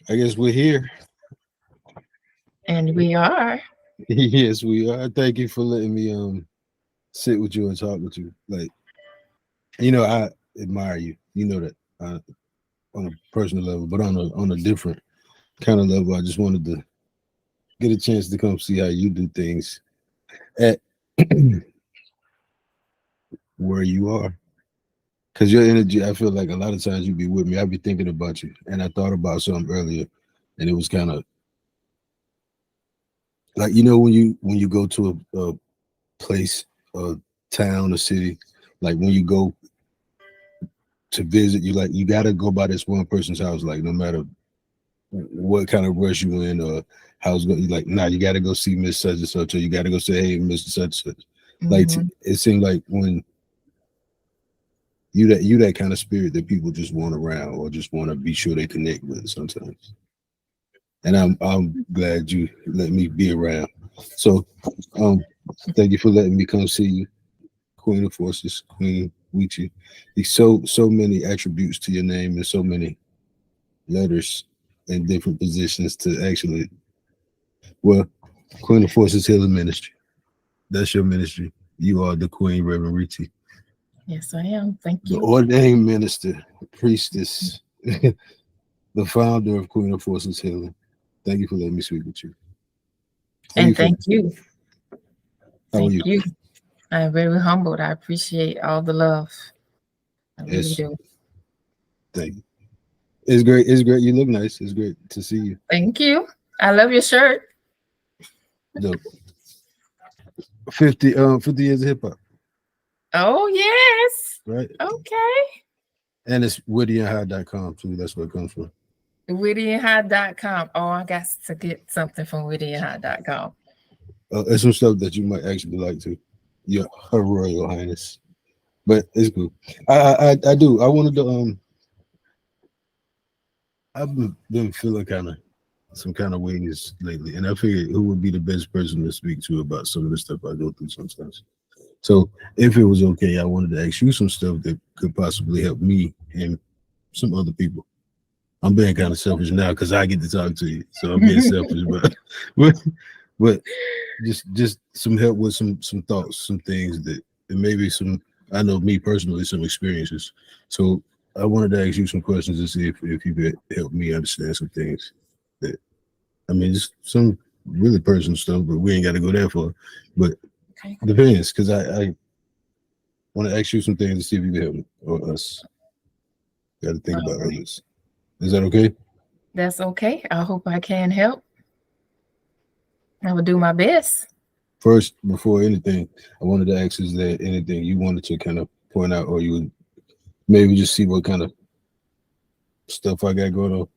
I guess we're here. And we are. Yes, we are. Thank you for letting me sit with you and talk with you. Like, I admire you. You know that on a personal level, but on a different kind of level, I just wanted to get a chance to come see how you do things at where you are. Cause your energy, I feel like a lot of times you be with me. I be thinking about you, and I thought about something earlier, and it was kind of like when you go to a place, a town, a city, like when you go to visit, you got to go by this one person's house, like no matter what kind of rush you in or how it's going. You like, nah, you got to go see Miss Such and Such, or you got to go say, hey, Mr. Such and Such. Like Hmm. it seemed like when you that kind of spirit that people just want around or just want to be sure they connect with sometimes. And I'm glad you let me be around. So um thank you for letting me come see you, Queen of Forces, Queen Wichi. There's so many attributes to your name and so many letters and different positions to actually, well, Queen of Forces Healing Ministry. That's your ministry. You are the Queen Reverend Riti, Yes, I am. Thank the you. ordained minister, priestess, the founder of Queen of Forces Healing. Thank you for letting me speak with you. How you And feeling? thank you. How are you? Thank you. I'm very humbled. I appreciate all the love. I really Yes, do. thank you. It's great. It's great. You look nice. It's great to see you. Thank you. I love your shirt. Dope. 50 years of hip hop, Oh, yes. right? Okay. And it's wittyandhigh.com too. That's where it comes from. Wittyandhigh.com. Oh, I got to get something from wittyandhigh.com. It's some stuff that you might actually like to. Your Her Royal Highness, but it's cool. I do. I wanted to I've been feeling kind of some kind of ways lately, and I figured who would be the best person to speak to about some of the stuff I go through sometimes. So if it was okay, I wanted to ask you some stuff that could possibly help me and some other people. I'm being kind of selfish now because I get to talk to you, so I'm being selfish, but but, but just some help with some thoughts, some things that and maybe some I know me personally some experiences. So I wanted to ask you some questions to see if you could help me understand some things that I mean just some really personal stuff, but we ain't got to go that far. But Okay. depends because I want to ask you some things to see if you can help me or us. Got to think All about right. others. Is that okay? That's okay. I hope I can help. I will do my best. First, before anything, I wanted to ask: is there anything you wanted to kind of point out, or you would maybe just see what kind of stuff I got going on?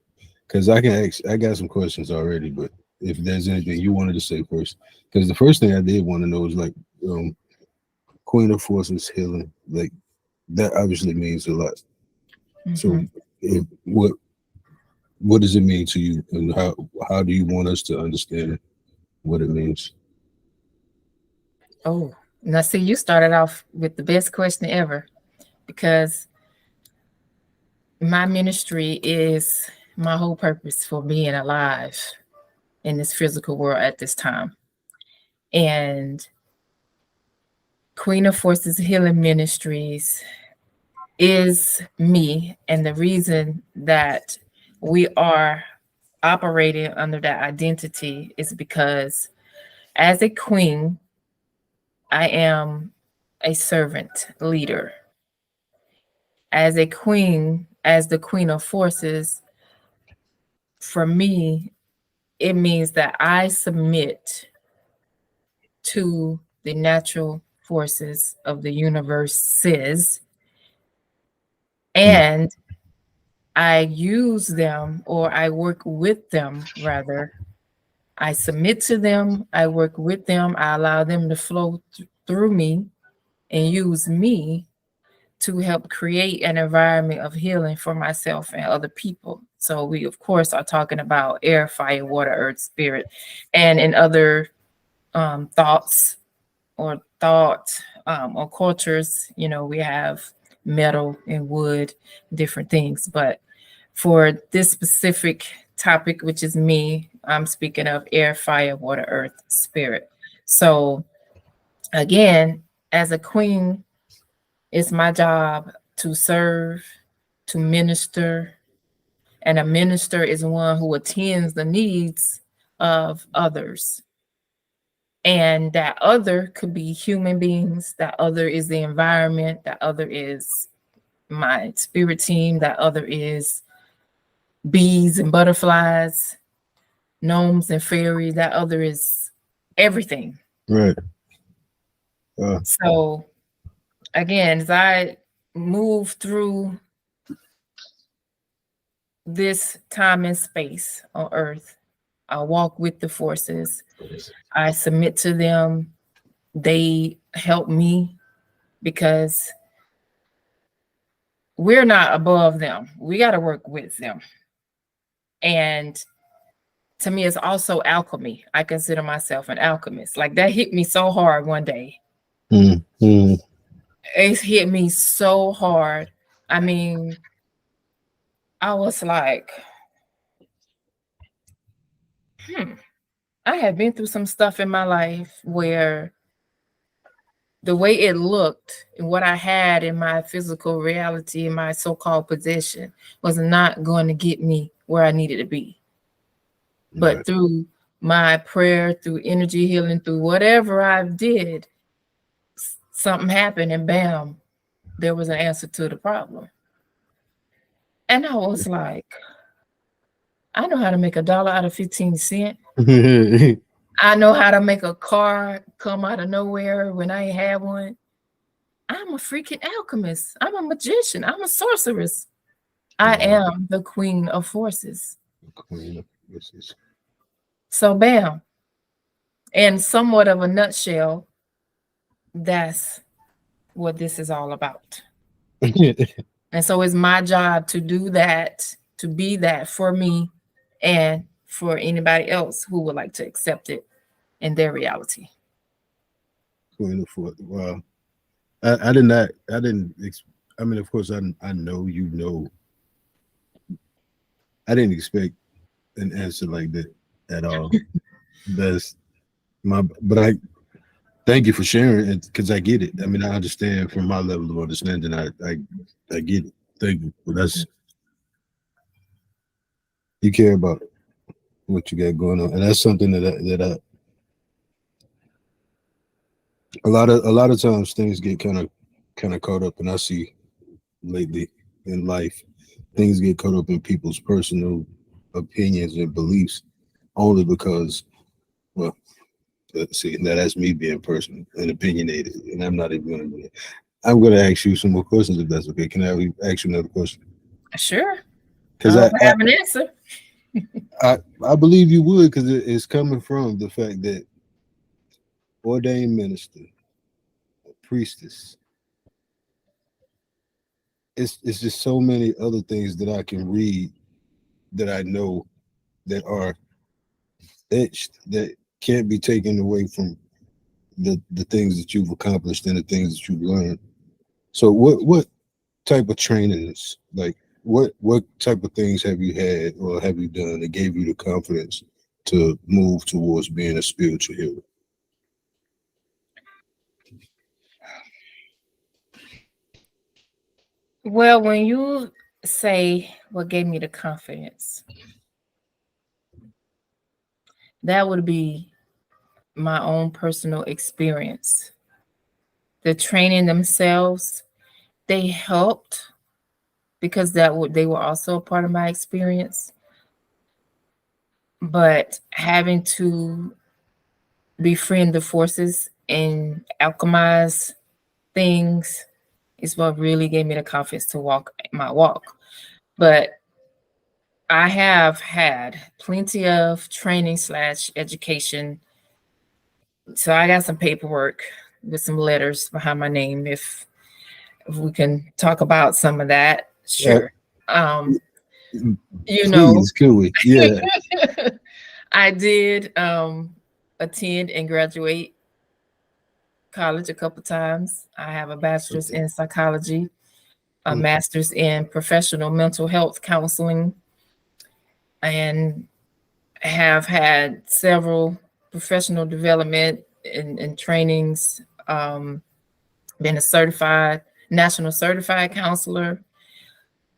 Because I can ask, I got some questions already, but if there's anything you wanted to say first, because the first thing I did want to know is like um, Queen of Forces healing, like that obviously means a lot. So, Hmm. if, what does it mean to you, and how do you want us to understand what it means? Oh, now see, you started off with the best question ever because my ministry is my whole purpose for being alive in this physical world at this time. And Queen of Forces Healing Ministries is me. And the reason that we are operating under that identity is because as a queen, I am a servant leader. As a queen, as the Queen of Forces, for me, it means that I submit to the natural forces of the universes Mm, and I use them or I work with them rather. I submit to them, I work with them, I allow them to flow through me and use me to help create an environment of healing for myself and other people. So we of course are talking about air, fire, water, earth, spirit, and in other thoughts or thought or cultures, we have metal and wood, different things. But for this specific topic, which is me. I'm speaking of air, fire, water, earth, spirit. So again, as a queen, it's my job to serve, to minister, and a minister is one who attends the needs of others. And that other could be human beings, that other is the environment, that other is my spirit team, that other is bees and butterflies, gnomes and fairies, that other is everything. Right. So again, as I move through this time and space on earth, I walk with the forces. I submit to them. They help me because we're not above them. We got to work with them. And to me, it's also alchemy. I consider myself an alchemist. Like that hit me so hard one day. Mm-hmm. It hit me so hard. I mean, I was like, I had been through some stuff in my life where the way it looked and what I had in my physical reality, in my so-called possession, was not going to get me where I needed to be. But Right. through my prayer, through energy healing, through whatever I did, something happened and bam, there was an answer to the problem. And I was like, I know how to make $1 out of 15 cents. I know how to make a car come out of nowhere when I ain't had one. I'm a freaking alchemist. I'm a magician. I'm a sorceress. I am the queen of forces. Queen of forces. So bam. In somewhat of a nutshell, that's what this is all about. And so it's my job to do that, to be that for me and for anybody else who would like to accept it in their reality. Queen of forces. Wow. I did not. I didn't. I mean, of course, I know you know. I didn't expect an answer like that at all. That's my. But I thank you for sharing it because I get it. I mean, I understand from my level of understanding. I get it. Thank you. But that's you care about what you got going on, and that's something a lot of times things get kind of caught up, and I see lately in life things get caught up in people's personal opinions and beliefs only because, well, see, now that's me being personal and opinionated, and I'm not even going to do it. I'm going to ask you some more questions if that's okay. Can I ask you another question? Sure. Because I have an answer. I believe you would because it's coming from the fact that ordained minister, priestess, it's just so many other things that I can read that I know that are etched that can't be taken away from the things that you've accomplished and the things that you've learned. So what type of training is like what type of things have you had or have you done that gave you the confidence to move towards being a spiritual hero? Well, when you say what gave me the confidence, that would be my own personal experience. The training themselves, they helped because they were also a part of my experience. But having to befriend the forces and alchemize things is what really gave me the confidence to walk my walk. But I have had plenty of training / education. So I got some paperwork with some letters behind my name. If we can talk about some of that, sure. You know, Please, could we? Yeah. I did attend and graduate college a couple times. I have a bachelor's in psychology, a master's in professional mental health counseling, and have had several professional development and trainings, been a certified, national certified counselor.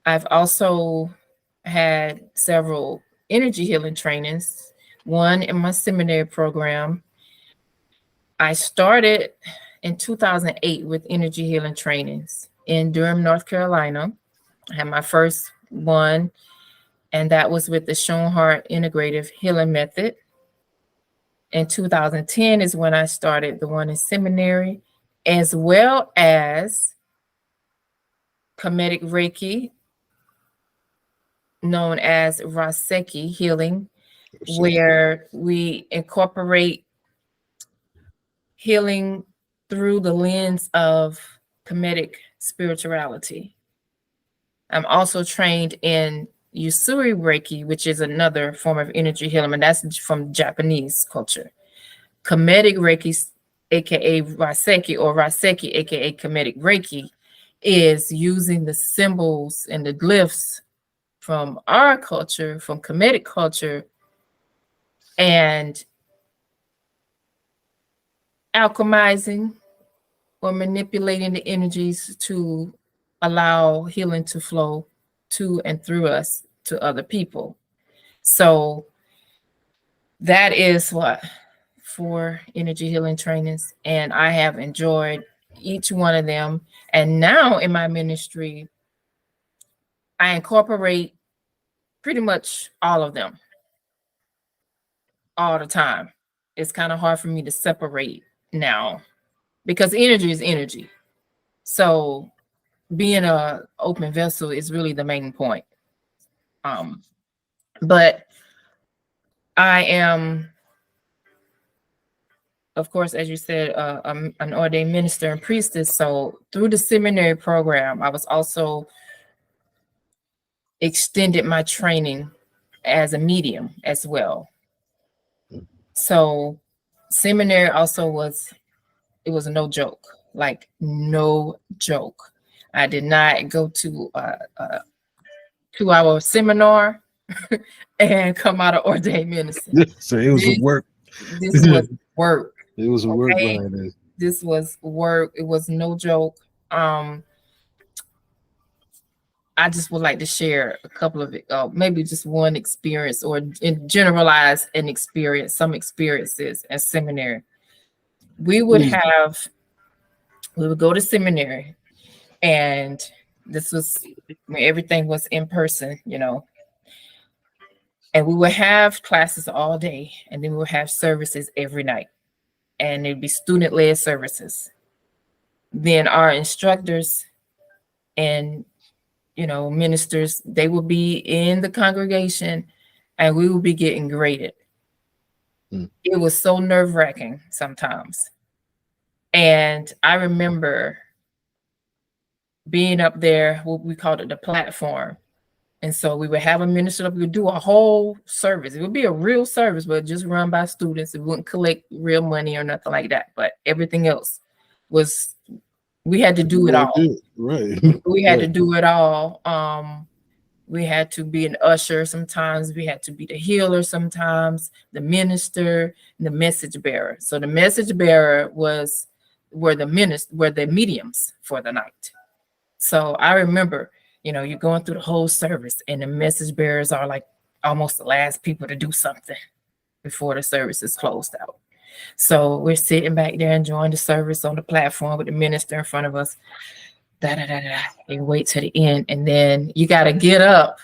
I've also had several energy healing trainings, one in my seminary program. I started in 2008 with energy healing trainings in Durham, North Carolina. I had my first one, and that was with the Schoenhart Integrative Healing Method. In 2010 is when I started the one in seminary, as well as Kemetic Reiki, known as Raseki healing, where we incorporate healing through the lens of Kemetic spirituality. I'm also trained in Usui Reiki, which is another form of energy healing, and that's from Japanese culture. Kemetic Reiki, aka Raseki, or Raseki, aka Kemetic Reiki, is using the symbols and the glyphs from our culture, from Kemetic culture, and alchemizing or manipulating the energies to allow healing to flow to and through us to other people. So that is what, 4 energy healing trainings, and I have enjoyed each one of them. And now in my ministry, I incorporate pretty much all of them all the time. It's kind of hard for me to separate now because energy is energy. So being a open vessel is really the main point. But I am, of course, as you said, an ordained minister and priestess. So through the seminary program, I was also extended my training as a medium as well. So seminary also was, it was no joke, like no joke. I did not go to a 2-hour seminar and come out of ordained minister. So it was a work. This was work. It was a work Okay? behind it. This was work. It was no joke. I just would like to share a couple of it, maybe just one experience, or generalize an experience, some experiences at seminary. We would go to seminary, and this was when everything was in person, and we would have classes all day, and then we would have services every night, and it'd be student-led services. Then our instructors and ministers, they will be in the congregation, and we will be getting graded. It was so nerve-wracking sometimes. And I remember being up there, what we called it the platform. And so we would have a minister up, we would do a whole service. It would be a real service, but just run by students. It wouldn't collect real money or nothing like that. But everything else was, we had to do it all. Right. We had to do it all. We had to be an usher sometimes. We had to be the healer sometimes, the minister, and the message bearer. So the message bearer were the mediums for the night. So I remember, you're going through the whole service, and the message bearers are like almost the last people to do something before the service is closed out. So we're sitting back there enjoying the service on the platform with the minister in front of us. And wait to the end, and then you got to get up.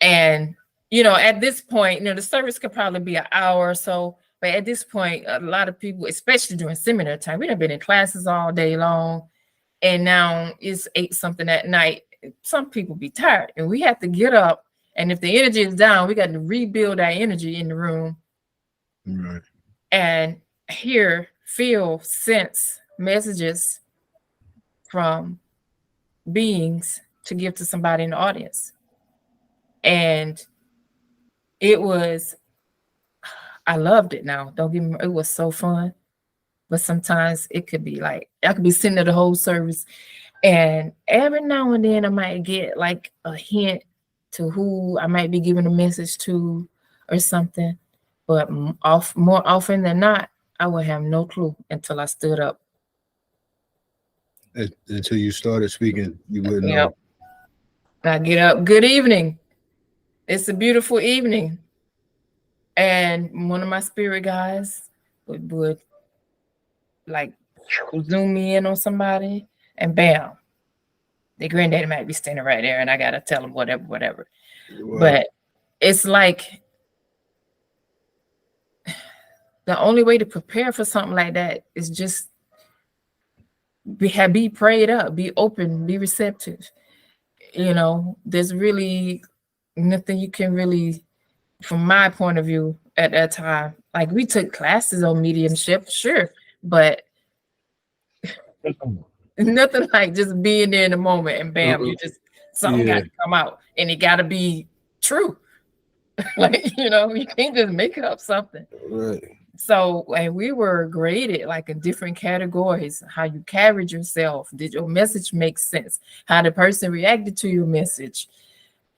And at this point, the service could probably be an hour or so, but at this point, a lot of people, especially during seminar time, we done been in classes all day long, and now it's 8 something at night. Some people be tired, and we have to get up, and if the energy is down, we got to rebuild our energy in the room. Right. And hear, feel, sense messages from beings to give to somebody in the audience. And I loved it now. Don't get me wrong, it was so fun. But sometimes it could be like, I could be sitting there the whole service, and every now and then I might get like a hint to who I might be giving a message to or something. But more often than not, I would have no clue until I stood up. Until you started speaking, you wouldn't Yep. know. I get up. Good evening. It's a beautiful evening. And one of my spirit guys would like zoom me in on somebody, and bam, their granddaddy might be standing right there, and I gotta tell them whatever. Wow. But it's like the only way to prepare for something like that is just be prayed up, be open, be receptive. There's really nothing you can really, from my point of view at that time, like we took classes on mediumship, sure, but nothing like just being there in the moment and bam, you just something got Yeah, to come out and it got to be true. Like, you can't just make up something. right. So, and we were graded like in different categories: how you carried yourself, did your message make sense, how the person reacted to your message,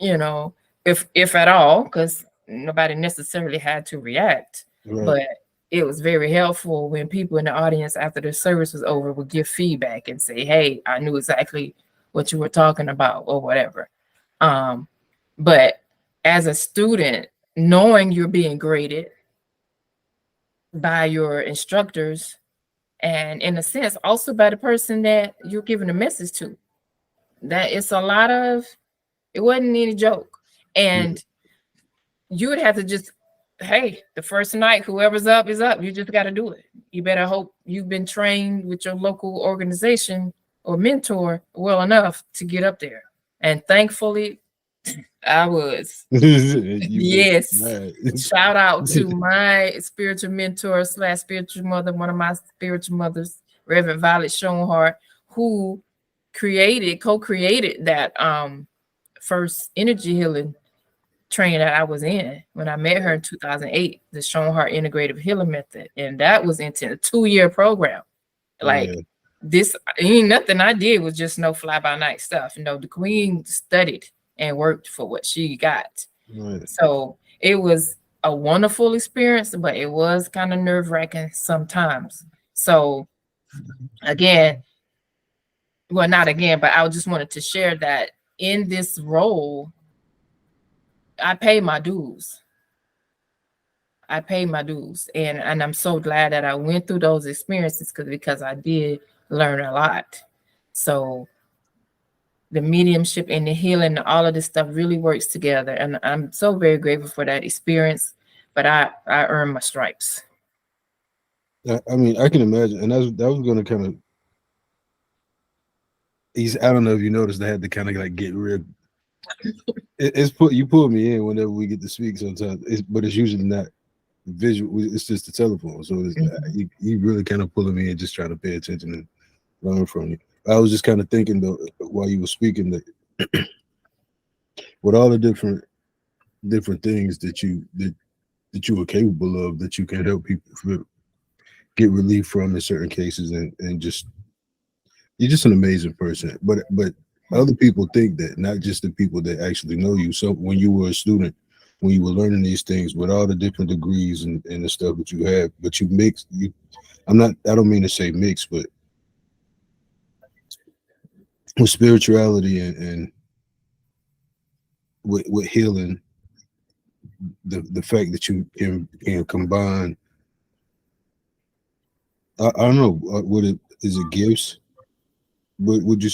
if at all, because nobody necessarily had to react. Right. But it was very helpful when people in the audience after the service was over would give feedback and say, hey, I knew exactly what you were talking about or whatever. But as a student, knowing you're being graded by your instructors, and in a sense also by the person that you're giving a message to, that it's a lot of, it wasn't any joke. And you would have to just, hey, the first night, whoever's up is up. You just got to do it. You better hope you've been trained with your local organization or mentor well enough to get up there. And thankfully, I was. Yes. Shout out to my spiritual mentor / spiritual mother, one of my spiritual mothers, Reverend Violet Schoenhart, who co-created that first energy healing training that I was in when I met her in 2008, the Schoenhart Integrative Healing Method. And that was into a 2-year program. Like, this ain't nothing I did was just no fly-by-night stuff. The Queen studied and worked for what she got. Right. So it was a wonderful experience, but it was kind of nerve-wracking sometimes. So again, well, not again, but I just wanted to share that in this role, I pay my dues. And I'm so glad that I went through those experiences because I did learn a lot. So the mediumship and the healing, all of this stuff really works together. And I'm so very grateful for that experience, but I earned my stripes. I mean, I can imagine, and that was going to kind of. I don't know if you noticed, I had to kind of like get real. You pull me in whenever we get to speak sometimes, but it's usually not visual. It's just the telephone, so you really kind of pulling me in, just trying to pay attention and learn from you. I was just kind of thinking though while you were speaking that with all the different things that you were capable of, that you can help people get relief from in certain cases, and just you're just an amazing person. But other people think that, not just the people that actually know you. So when you were a student, when you were learning these things with all the different degrees and the stuff that you have, but you mix, I don't mean to say mix, but with spirituality and with healing, the fact that you can combine, I don't know, is it gifts? Would you